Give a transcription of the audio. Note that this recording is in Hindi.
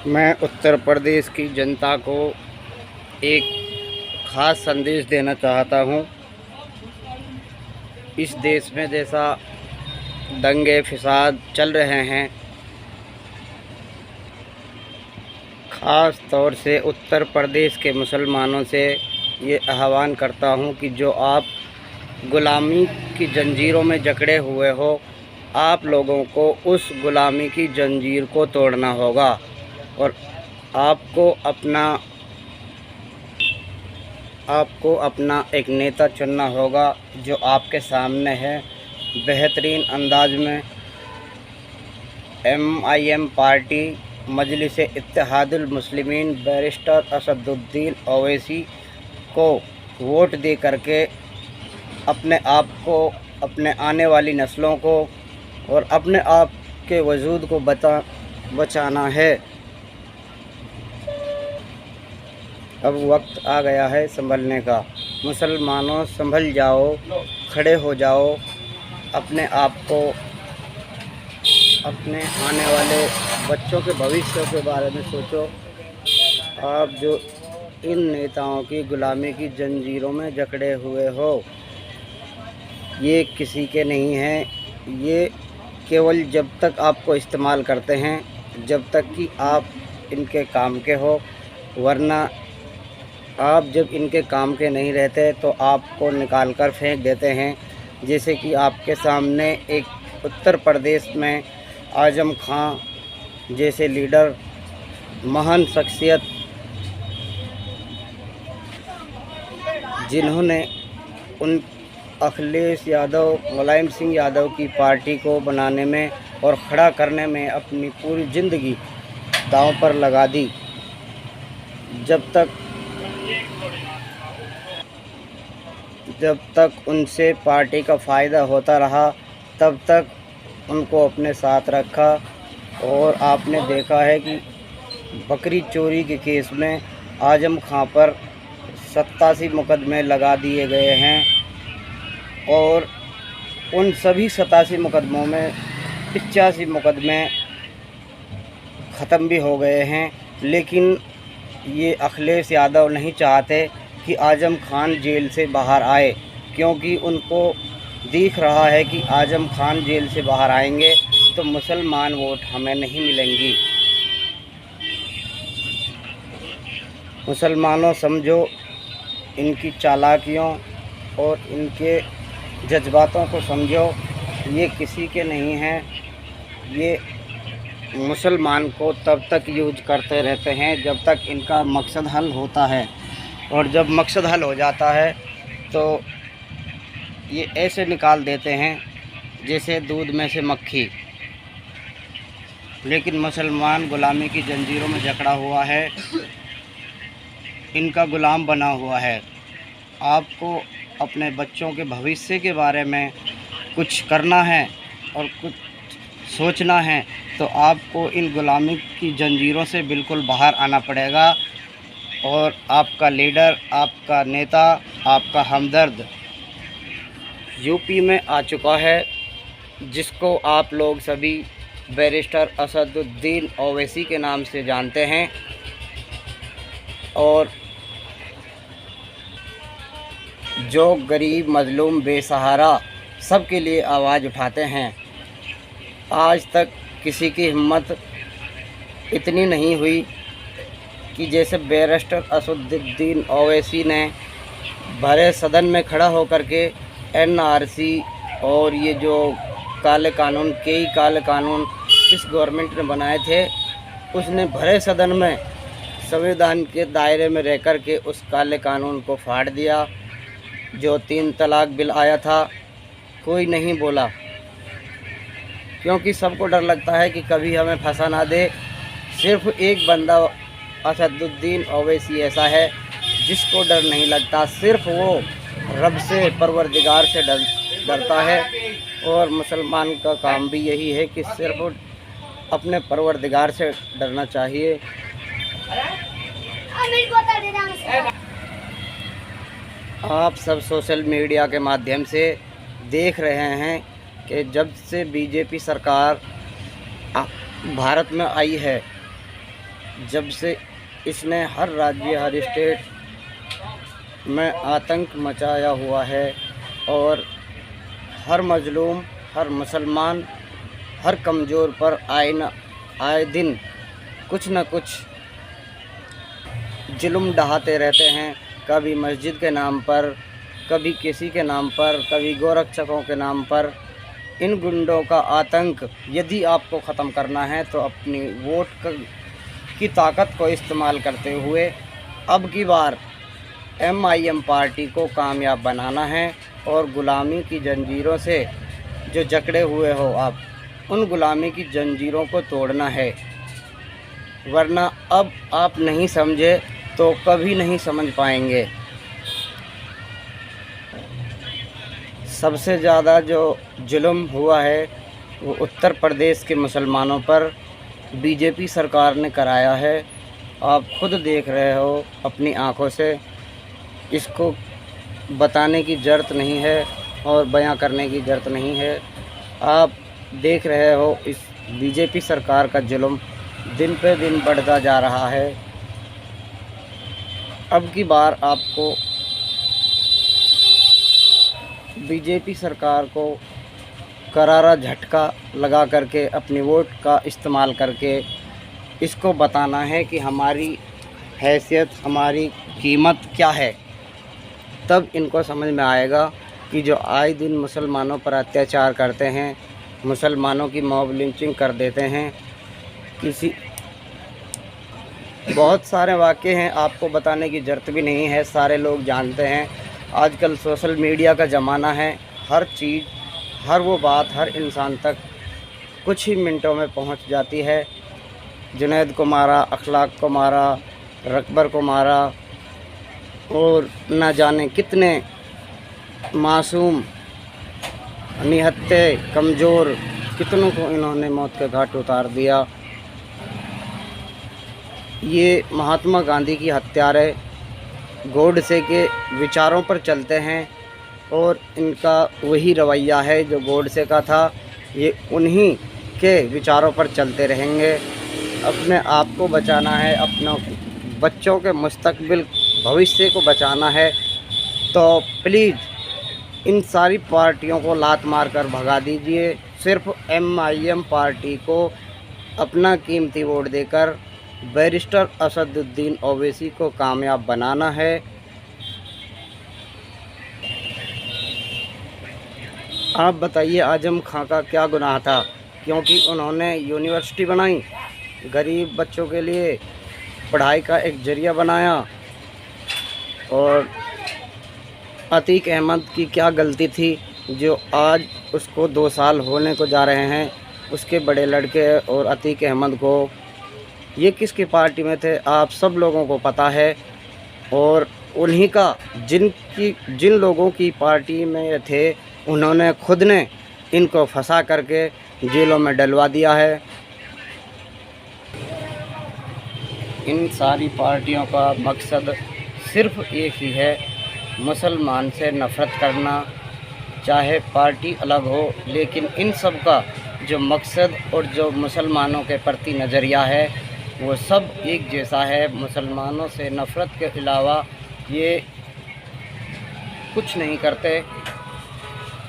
मैं उत्तर प्रदेश की जनता को एक ख़ास संदेश देना चाहता हूँ। इस देश में जैसा दंगे फ़साद चल रहे हैं, ख़ास तौर से उत्तर प्रदेश के मुसलमानों से ये आह्वान करता हूँ कि जो आप ग़ुलामी की जंजीरों में जकड़े हुए हो, आप लोगों को उस ग़ुलामी की जंजीर को तोड़ना होगा और आपको अपना एक नेता चुनना होगा जो आपके सामने है। बेहतरीन अंदाज में MIM पार्टी मजलिस-ए-इत्तेहादुल मुस्लिमीन बैरिस्टर असदुद्दीन ओवैसी को वोट दे करके अपने आप को, अपने आने वाली नस्लों को और अपने आप के वजूद को बचाना है। अब वक्त आ गया है संभलने का। मुसलमानों, संभल जाओ, खड़े हो जाओ, अपने आप को, अपने आने वाले बच्चों के भविष्य के बारे में सोचो। आप जो इन नेताओं की ग़ुलामी की जंजीरों में जकड़े हुए हो, ये किसी के नहीं हैं। ये केवल जब तक आपको इस्तेमाल करते हैं, जब तक कि आप इनके काम के हो, वरना आप जब इनके काम के नहीं रहते तो आपको निकाल कर फेंक देते हैं। जैसे कि आपके सामने एक उत्तर प्रदेश में आज़म खां जैसे लीडर, महान शख्सियत, जिन्होंने उन अखिलेश यादव, मुलायम सिंह यादव की पार्टी को बनाने में और खड़ा करने में अपनी पूरी ज़िंदगी दांव पर लगा दी। जब तक उनसे पार्टी का फ़ायदा होता रहा, तब तक उनको अपने साथ रखा। और आपने देखा है कि बकरी चोरी के केस में आज़म खां पर 87 मुकदमे लगा दिए गए हैं और उन सभी 87 मुकदमों में 85 मुकदमे ख़त्म भी हो गए हैं। लेकिन ये अखिलेश यादव नहीं चाहते कि आज़म खान जेल से बाहर आए, क्योंकि उनको दिख रहा है कि आज़म खान जेल से बाहर आएंगे तो मुसलमान वोट हमें नहीं मिलेंगी। मुसलमानों, समझो इनकी चालाकियों और इनके जज्बातों को समझो। ये किसी के नहीं हैं। ये मुसलमान को तब तक यूज करते रहते हैं जब तक इनका मकसद हल होता है, और जब मकसद हल हो जाता है तो ये ऐसे निकाल देते हैं जैसे दूध में से मक्खी। लेकिन मुसलमान ग़ुलामी की जंजीरों में जकड़ा हुआ है, इनका ग़ुलाम बना हुआ है। आपको अपने बच्चों के भविष्य के बारे में कुछ करना है और कुछ सोचना है तो आपको इन ग़ुलामी की जंजीरों से बिल्कुल बाहर आना पड़ेगा। और आपका लीडर, आपका नेता, आपका हमदर्द यूपी में आ चुका है, जिसको आप लोग सभी बैरिस्टर असदुद्दीन ओवैसी के नाम से जानते हैं। और जो गरीब, मजलूम, बेसहारा सबके लिए आवाज़ उठाते हैं। आज तक किसी की हिम्मत इतनी नहीं हुई कि जैसे बैरिस्टर असदुद्दीन ओवैसी ने भरे सदन में खड़ा होकर के NRC और ये जो काले कानून, कई काले कानून इस गवर्नमेंट ने बनाए थे, उसने भरे सदन में संविधान के दायरे में रह कर के उस काले कानून को फाड़ दिया। जो 3 तलाक बिल आया था, कोई नहीं बोला, क्योंकि सबको डर लगता है कि कभी हमें फंसा ना दे। सिर्फ एक बंदा असदुद्दीन ओवैसी ऐसा है जिसको डर नहीं लगता। सिर्फ वो रब से, परवरदिगार से डरता है। और मुसलमान का काम भी यही है कि सिर्फ अपने परवरदिगार से डरना चाहिए। आप सब सोशल मीडिया के माध्यम से देख रहे हैं कि जब से बीजेपी सरकार भारत में आई है, जब से इसने हर राज्य हर स्टेट में आतंक मचाया हुआ है और हर मजलूम, हर मुसलमान, हर कमज़ोर पर आए दिन कुछ न कुछ जुल्म ढहाते रहते हैं। कभी मस्जिद के नाम पर, कभी किसी के नाम पर, कभी गोरक्षकों के नाम पर। इन गुंडों का आतंक यदि आपको ख़त्म करना है तो अपनी वोट की ताकत को इस्तेमाल करते हुए अब की बार MIM पार्टी को कामयाब बनाना है और ग़ुलामी की जंजीरों से जो जकड़े हुए हो आप, उन ग़ुलामी की जंजीरों को तोड़ना है। वरना अब आप नहीं समझे तो कभी नहीं समझ पाएंगे। सबसे ज़्यादा जो जुल्म हुआ है वो उत्तर प्रदेश के मुसलमानों पर बीजेपी सरकार ने कराया है। आप खुद देख रहे हो अपनी आँखों से। इसको बताने की ज़रूरत नहीं है और बयां करने की ज़रूरत नहीं है। आप देख रहे हो इस बीजेपी सरकार का जुल्म दिन पे दिन बढ़ता जा रहा है। अब की बार आपको बीजेपी सरकार को करारा झटका लगा करके अपनी वोट का इस्तेमाल करके इसको बताना है कि हमारी हैसियत, हमारी कीमत क्या है। तब इनको समझ में आएगा कि जो आए दिन मुसलमानों पर अत्याचार करते हैं, मुसलमानों की मॉब लिंचिंग कर देते हैं, बहुत सारे वाक़े हैं, आपको बताने की ज़रूरत भी नहीं है, सारे लोग जानते हैं। आजकल सोशल मीडिया का ज़माना है, हर चीज़, हर वो बात हर इंसान तक कुछ ही मिनटों में पहुंच जाती है। जुनैद को मारा, अखलाक को मारा, रकबर को मारा और न जाने कितने मासूम, निहत्थे, कमज़ोर कितनों को इन्होंने मौत के घाट उतार दिया। ये महात्मा गांधी की हत्यारे गोडसे के विचारों पर चलते हैं और इनका वही रवैया है जो गोडसे का था। ये उन्हीं के विचारों पर चलते रहेंगे। अपने आप को बचाना है, अपनों बच्चों के मुस्तकबिल भविष्य को बचाना है तो प्लीज़ इन सारी पार्टियों को लात मार कर भगा दीजिए। सिर्फ MIM पार्टी को अपना कीमती वोट देकर बैरिस्टर असदुद्दीन ओवैसी को कामयाब बनाना है। आप बताइए आजम खां का क्या गुनाह था? क्योंकि उन्होंने यूनिवर्सिटी बनाई, गरीब बच्चों के लिए पढ़ाई का एक ज़रिया बनाया। और अतीक अहमद की क्या गलती थी जो आज उसको 2 साल होने को जा रहे हैं, उसके बड़े लड़के और अतीक अहमद को। ये किसकी पार्टी में थे आप सब लोगों को पता है। और उन्हीं का जिन लोगों की पार्टी में थे उन्होंने खुद ने इनको फंसा करके जेलों में डलवा दिया है। इन सारी पार्टियों का मकसद सिर्फ एक ही है, मुसलमान से नफ़रत करना। चाहे पार्टी अलग हो, लेकिन इन सब का जो मकसद और जो मुसलमानों के प्रति नज़रिया है वो सब एक जैसा है। मुसलमानों से नफ़रत के अलावा ये कुछ नहीं करते।